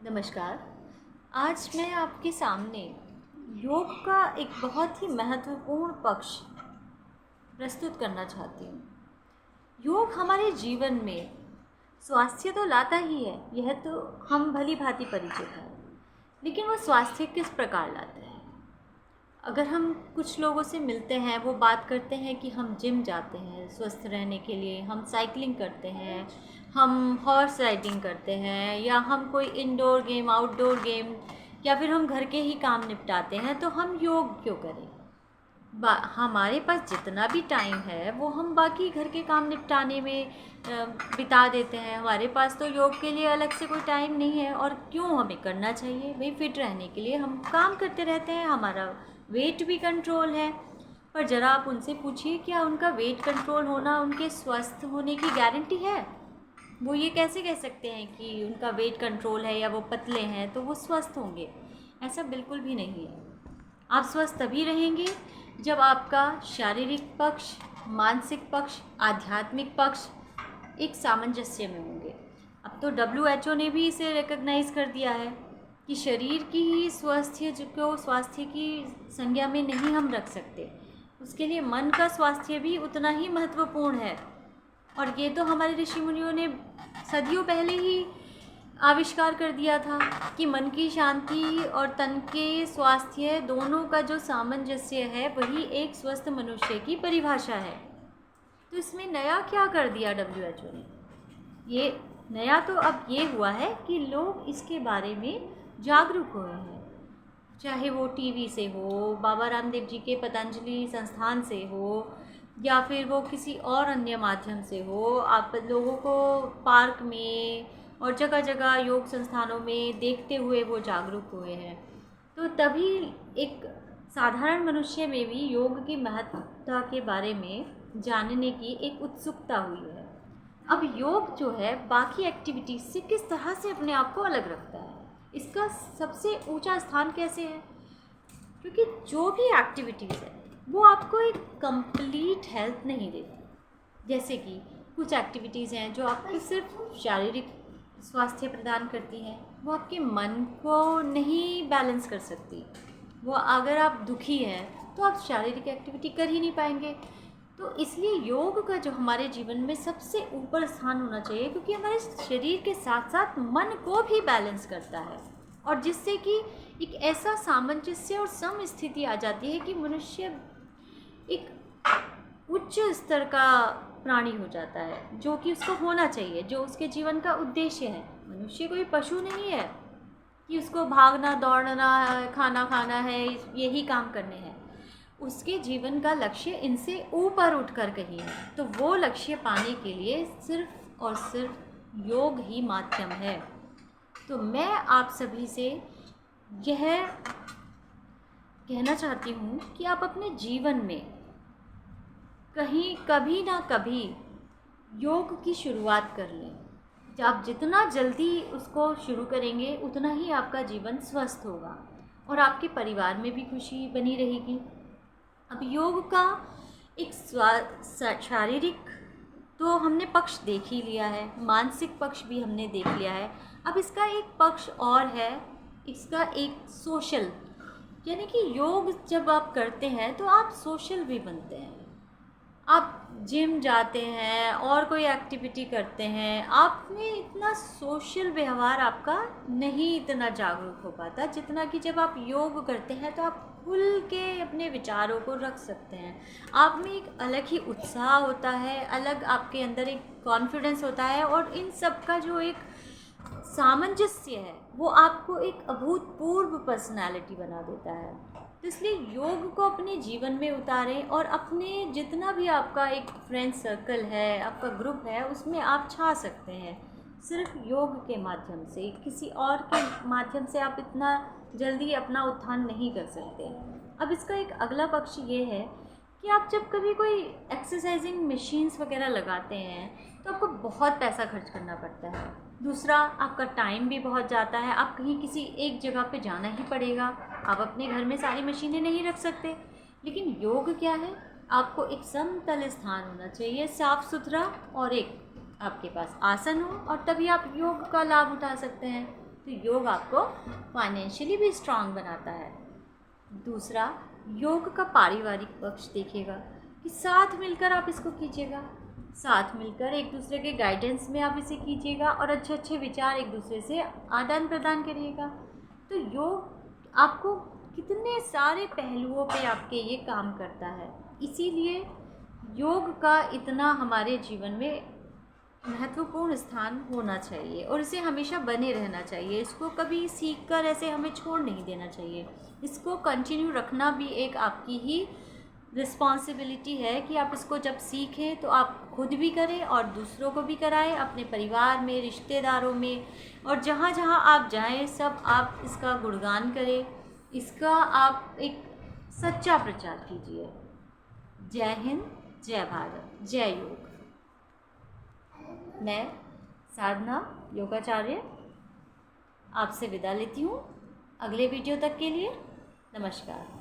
नमस्कार। आज मैं आपके सामने योग का एक बहुत ही महत्वपूर्ण पक्ष प्रस्तुत करना चाहती हूँ। योग हमारे जीवन में स्वास्थ्य तो लाता ही है, यह तो हम भली भांति परिचित हैं, लेकिन वो स्वास्थ्य किस प्रकार लाता है। अगर हम कुछ लोगों से मिलते हैं, वो बात करते हैं कि हम जिम जाते हैं स्वस्थ रहने के लिए, हम साइकिलिंग करते हैं, हम हॉर्स राइडिंग करते हैं, या हम कोई इंडोर गेम आउटडोर गेम या फिर हम घर के ही काम निपटाते हैं, तो हम योग क्यों करें। हमारे पास जितना भी टाइम है वो हम बाकी घर के काम निपटाने में बिता देते हैं। हमारे पास तो योग के लिए अलग से कोई टाइम नहीं है, और क्यों हमें करना चाहिए भाई। फिट रहने के लिए हम काम करते रहते हैं, हमारा वेट भी कंट्रोल है। पर ज़रा आप उनसे पूछिए, क्या उनका वेट कंट्रोल होना उनके स्वस्थ होने की गारंटी है। वो ये कैसे कह सकते हैं कि उनका वेट कंट्रोल है या वो पतले हैं तो वो स्वस्थ होंगे। ऐसा बिल्कुल भी नहीं है। आप स्वस्थ तभी रहेंगे जब आपका शारीरिक पक्ष, मानसिक पक्ष, आध्यात्मिक पक्ष एक सामंजस्य में होंगे। अब तो WHO ने भी इसे रिकॉग्नाइज़ कर दिया है कि शरीर की ही स्वास्थ्य की संज्ञा में नहीं हम रख सकते, उसके लिए मन का स्वास्थ्य भी उतना ही महत्वपूर्ण है। और ये तो हमारे ऋषि मुनियों ने सदियों पहले ही आविष्कार कर दिया था कि मन की शांति और तन के स्वास्थ्य दोनों का जो सामंजस्य है वही एक स्वस्थ मनुष्य की परिभाषा है। तो इसमें नया क्या कर दिया WHO ने। ये नया तो अब ये हुआ है कि लोग इसके बारे में जागरूक हुए हैं, चाहे वो टीवी से हो, बाबा रामदेव जी के पतंजलि संस्थान से हो, या फिर वो किसी और अन्य माध्यम से हो। आप लोगों को पार्क में और जगह जगह योग संस्थानों में देखते हुए वो जागरूक हुए हैं। तो तभी एक साधारण मनुष्य में भी योग की महत्वता के बारे में जानने की एक उत्सुकता हुई है। अब योग जो है बाकी एक्टिविटीज़ से किस तरह से अपने आप को अलग रखता है, इसका सबसे ऊंचा स्थान कैसे है। क्योंकि जो भी एक्टिविटीज़ है वो आपको एक कंप्लीट हेल्थ नहीं देती। जैसे कि कुछ एक्टिविटीज़ हैं जो आपको सिर्फ शारीरिक स्वास्थ्य प्रदान करती हैं, वो आपके मन को नहीं बैलेंस कर सकती। वो अगर आप दुखी हैं तो आप शारीरिक एक्टिविटी कर ही नहीं पाएंगे। तो इसलिए योग का जो हमारे जीवन में सबसे ऊपर स्थान होना चाहिए, क्योंकि हमारे शरीर के साथ साथ मन को भी बैलेंस करता है, और जिससे कि एक ऐसा सामंजस्य और सम स्थिति आ जाती है कि मनुष्य एक उच्च स्तर का प्राणी हो जाता है, जो कि उसको होना चाहिए, जो उसके जीवन का उद्देश्य है। मनुष्य कोई पशु नहीं है कि उसको भागना दौड़ना है, खाना खाना है, यही काम करने हैं। उसके जीवन का लक्ष्य इनसे ऊपर उठकर कहीं है। तो वो लक्ष्य पाने के लिए सिर्फ और सिर्फ योग ही माध्यम है। तो मैं आप सभी से यह कहना चाहती हूँ कि आप अपने जीवन में कहीं कभी ना कभी योग की शुरुआत कर लें। जब आप जितना जल्दी उसको शुरू करेंगे उतना ही आपका जीवन स्वस्थ होगा और आपके परिवार में भी खुशी बनी रहेगी। अब योग का एक शारीरिक तो हमने पक्ष देख ही लिया है, मानसिक पक्ष भी हमने देख लिया है। अब इसका एक पक्ष और है, इसका एक सोशल, यानी कि योग जब आप करते हैं तो आप सोशल भी बनते हैं। आप जिम जाते हैं और कोई एक्टिविटी करते हैं, आप में इतना सोशल व्यवहार आपका नहीं इतना जागरूक हो पाता जितना कि जब आप योग करते हैं तो आप खुल के अपने विचारों को रख सकते हैं। आप में एक अलग ही उत्साह होता है, अलग आपके अंदर एक कॉन्फिडेंस होता है, और इन सब का जो एक सामंजस्य है वो आपको एक अभूतपूर्व पर्सनालिटी बना देता है। तो इसलिए योग को अपने जीवन में उतारें, और अपने जितना भी आपका एक फ्रेंड सर्कल है, आपका ग्रुप है, उसमें आप छा सकते हैं। सिर्फ योग के माध्यम से, किसी और के माध्यम से आप इतना जल्दी अपना उत्थान नहीं कर सकते। अब इसका एक अगला पक्ष ये है कि आप जब कभी कोई एक्सरसाइजिंग मशीन्स वगैरह लगाते हैं तो आपको बहुत पैसा खर्च करना पड़ता है। दूसरा, आपका टाइम भी बहुत जाता है, आप कहीं किसी एक जगह पे जाना ही पड़ेगा। आप अपने घर में सारी मशीनें नहीं रख सकते। लेकिन योग क्या है, आपको एक समतल स्थान होना चाहिए, साफ़ सुथरा, और एक आपके पास आसन हो, और तभी आप योग का लाभ उठा सकते हैं। तो योग आपको फाइनेंशियली भी स्ट्रांग बनाता है। दूसरा, योग का पारिवारिक पक्ष देखिएगा कि साथ मिलकर आप इसको कीजिएगा, साथ मिलकर एक दूसरे के गाइडेंस में आप इसे कीजिएगा और अच्छे अच्छे विचार एक दूसरे से आदान प्रदान करिएगा। तो योग आपको कितने सारे पहलुओं पे आपके ये काम करता है। इसीलिए योग का इतना हमारे जीवन में महत्वपूर्ण स्थान होना चाहिए और इसे हमेशा बने रहना चाहिए। इसको कभी सीख कर ऐसे हमें छोड़ नहीं देना चाहिए। इसको कंटिन्यू रखना भी एक आपकी ही रिस्पॉन्सिबिलिटी है कि आप इसको जब सीखें तो आप खुद भी करें और दूसरों को भी कराएं, अपने परिवार में, रिश्तेदारों में, और जहाँ जहाँ आप जाएं सब आप इसका गुणगान करें, इसका आप एक सच्चा प्रचार कीजिए। जय हिंद, जय भारत, जय योग। मैं साधना योगाचार्य आपसे विदा लेती हूँ। अगले वीडियो तक के लिए नमस्कार।